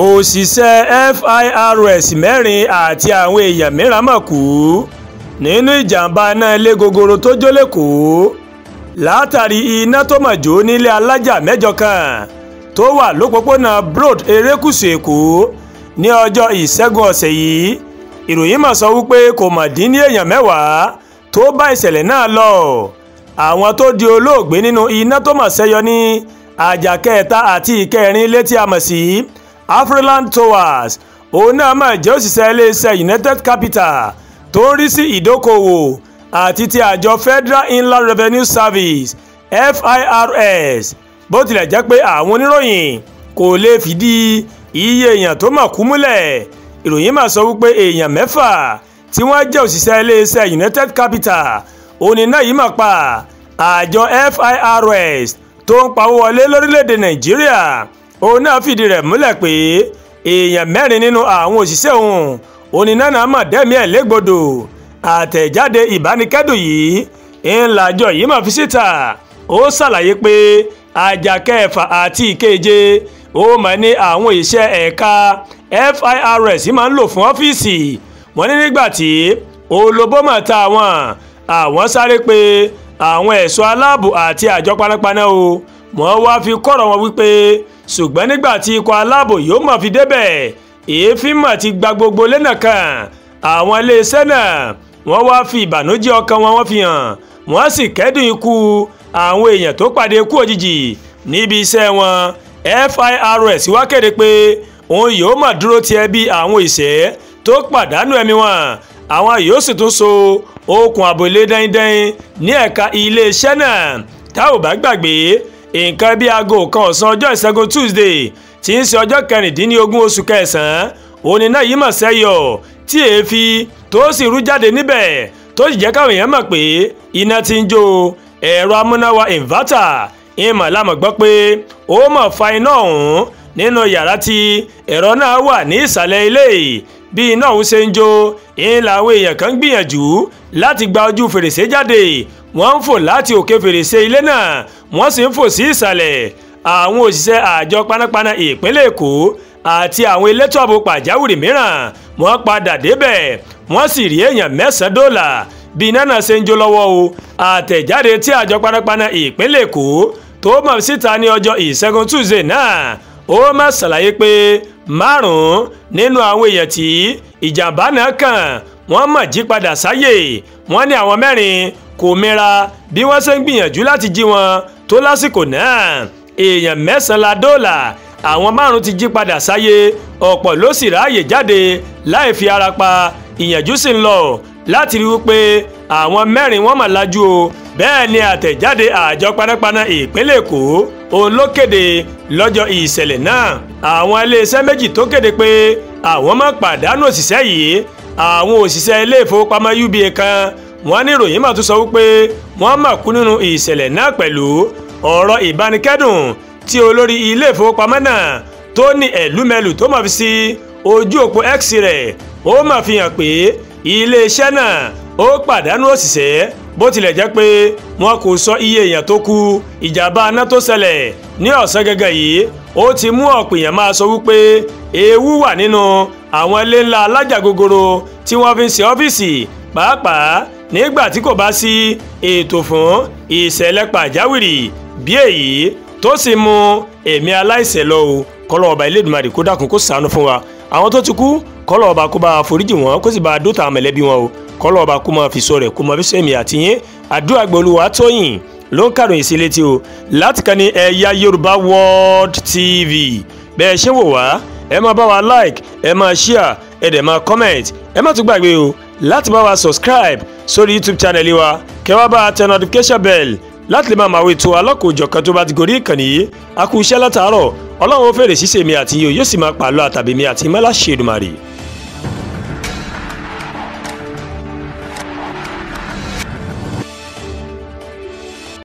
òṣìṣẹ́ FIRS mẹ́rin àti àwọn èèyàn mìíràn mọ̀ kú nínú ìjàmbá iná ilé gogoro tó jó lẹ́kọ̀ọ́ látàrí iná tó mọ̀ jó nílé alájà mẹ́jọ kan tó wà lópòpónà Broad erékùṣù Èkó ní ọjọ́ ìṣẹ́gun ọ̀sẹ̀ yìí. Ìròyìn mà sọ wípé kò mọ̀ dín ní èèyàn mẹ́wàá tó bá ìṣẹ̀lẹ̀ náà lọ. Àwọn tó di olóògbé nínú iná tó mọ̀ ṣẹ́yọ ní àjà kẹta àti ìkẹrin ilé tí a mọ̀ sí Afriland Towers òun náà mà jẹ́ òṣìṣẹ́ iléeṣẹ́ United Capital tó ń rí sí ìdókòwò àti ti àjọ Federal Inland Revenue Service FIRS. Bó tilẹ̀ jẹ́ pé àwọn oníròyìn kò lè fìdí iye èèyàn tó mọ̀ kú múlẹ̀. Ìròyìn mà sọ wípé èèyàn mẹ́fà tí wọ́n jẹ́ òṣìṣẹ́ iléeṣẹ́ United Capital òun iná yìí mà pa. Àjọ FIRS tó ń pawó wọlé lórílẹ̀‐èdè Nàìjíríà òun náà fìdí rẹ̀ múlẹ̀ pé èèyàn mẹ́rin nínú àwọn òṣìṣẹ́ òun iná náà mà dẹ́mi ẹ̀ légbodò. Àtẹ̀jáde ìbánikẹ́dùn yìí ńlájọ yìí mà fi síta. Ó ṣàlàyé pé àjà kẹfà àti ìkeje ó mà ní àwọn iṣẹ́ ẹ̀ka FIRS máa ń lò fún ọ́fíìsì. Wọ́n ní nígbà tí olóbó mà ta àwọn sáré pé àwọn ẹ̀ṣọ́ aláàbò àti àjọ panápaná wọ́n wá fi kọ́rọ̀ wọn wípé ṣùgbọ́n nígbà tí ikọ̀ aláàbò yóò mà fi débẹ̀ èéfín mà ti gba gbogbo lẹ́nà kan. Àwọn iléeṣẹ́ náà wọ́n wá fi ìbànújẹ́ ọkàn wọn fi hàn, wọ́n sì kẹ́dùn ikú àwọn èèyàn tó pàdé ikú òjijì níbi iṣẹ́ wọn. FIRS wá kéde pé òun yóò mà dúró ti ẹbí àwọn ìṣẹ́ tó pàdánù ẹ̀mí wọn. Àwọn yóò sì tún so okùn ààbò ilé dáindáin ní ẹ̀ka iléeṣẹ́ náà. Tá ò bá gbàgbé nǹkan bí aago kan ọ̀sán ọjọ́ ìṣẹ́gun Tuesday tí ń ṣe ọjọ́ 16 oṣù kẹsàn-án òun iná yìí mà ṣẹ́yọ tí èéfín tó sì rú jáde níbẹ̀ tó sì jẹ́ káwọn èèyàn mọ̀ pé iná ti ń jó ẹ̀rọ amúnáwá inverter. Ìmọ̀ lámọ̀ gbọ́ pé ó mọ̀ fa iná ọ̀hún nínú yàrá tí ẹ̀rọ náà wà ní ìsàlẹ̀ ilé. Bí iná ọ̀hún ṣe ń jó làwọn èèyàn kan gbìyànjú láti gba ojú fèrèsé jáde. Wọ́n ń fò láti òkè fèrèsé ilé náà wọ́n sì ń fò sí ìsàlẹ̀. Àwọn òṣìṣẹ́ àjọ panápaná ìpínlẹ̀ Èkó àti àwọn elétò ààbò pàjáwìrì mìíràn wọ́n padà débẹ̀ wọ́n sì rí èèyàn 9 dóòlà bí iná náà ṣe ń jó lọ́wọ́. Àtẹ̀jáde tí àjọ panápaná ìpínlẹ̀ Èkó tó mọ̀ síta ní ọjọ́ ìṣẹ́gun Tuesday náà ó máa ṣàlàyé pé 5 nínú àwọn èèyàn tí ìjàmbá náà kàn wọ́n mà jí padà sáyè. Wọ́n ní àwọn 4 kò mira bí wọ́n ṣe ń gbìyànjú láti jí wọn tó lásìkò náà. Èèyàn 9 la dóòlà, àwọn 5 ti jí padà sáyé, ọ̀pọ̀ ló sì ráàyè jáde láì fi ara pa. Ìyànjú sì ń lọ láti rí wípé àwọn 4 wọ́n mà lajú o. Bẹ́ẹ̀ ni àtẹ̀jáde àjọ panápaná ìpínlẹ̀ Èkó òun ló kéde lọ́jọ́ ìṣẹ̀lẹ̀ náà. Àwọn iléeṣẹ́ méjì tó kéde pé àwọn máa pàdánù òṣìṣẹ́ yìí. Àwọn òṣìṣẹ́ ilé ìfowópamọ́ UBA kan wọ́n ní ìròyìn mà tún sọ wípé wọ́n mà kú nínú ìṣẹ̀lẹ̀ náà pẹ̀lú ọ̀rọ̀ ìbánikẹ́dùn tí olórí ilé ìfowópamọ́ náà tó ní ẹ̀lúmẹ̀lù tó mà fi sí ojú òpó X rẹ̀. Ó mà fi hàn pé iléeṣẹ́ náà ó pàdánù òṣìṣẹ́ bó tilẹ̀ jẹ́ pé wọn kò sọ iye èèyàn tó kú. Ìjàmbá iná tó ṣẹlẹ̀ ní ọ̀sán gẹ́gẹ́ yìí ó ti mú ọ̀pọ̀ èèyàn máa sọ wípé ewu wà nínú àwọn ilé ńlá alájà gogoro tí wọ́n fi ń ṣe ọ́fíìsì, pàápàá nígbà tí kò bá sí ètò fún ìṣẹ̀lẹ̀ pàjáwìrì bí èyí tó sì mú ẹ̀mí aláìṣẹ̀ lọ. Kọ́lọ́ ọba Elédùmarè kó dákun kó ṣàánú fún wa. Àwọn tó ti kú kọ́lọ́ ọba kó bá foríjì wọn kó sì bá dóòtà àwọn mẹ̀lẹ́bí wọn o. Kọ́lọ́ ọba kó máa fi sọ rẹ̀ kó máa fi sọ èmi àti yín. Àdúrà gba Olúwatóyìn ló ń kàròyìn sí létí o láti kàn ní Ẹ̀yà Yorùbá World TV. Bẹ́ẹ̀ ṣe wò wá ẹ máa bá wa like, ẹ máa share, ẹ dẹ̀ máa comment. Ẹ má tún gbàgbé o láti bá wa subscribe sórí YouTube channel wa kẹ́ wá bá a tẹ notification bell láti lè máa ètò alákòójọ̀kan tó bá ti gorí ìkànnì yìí. A kú iṣẹ́ látàárọ̀, Ọlọ́run ó fèrè ṣíṣe mi àti yín yóò sì máa pàlọ́ àtàbí mi àti mọ́lá ṣe Èdùmàrè.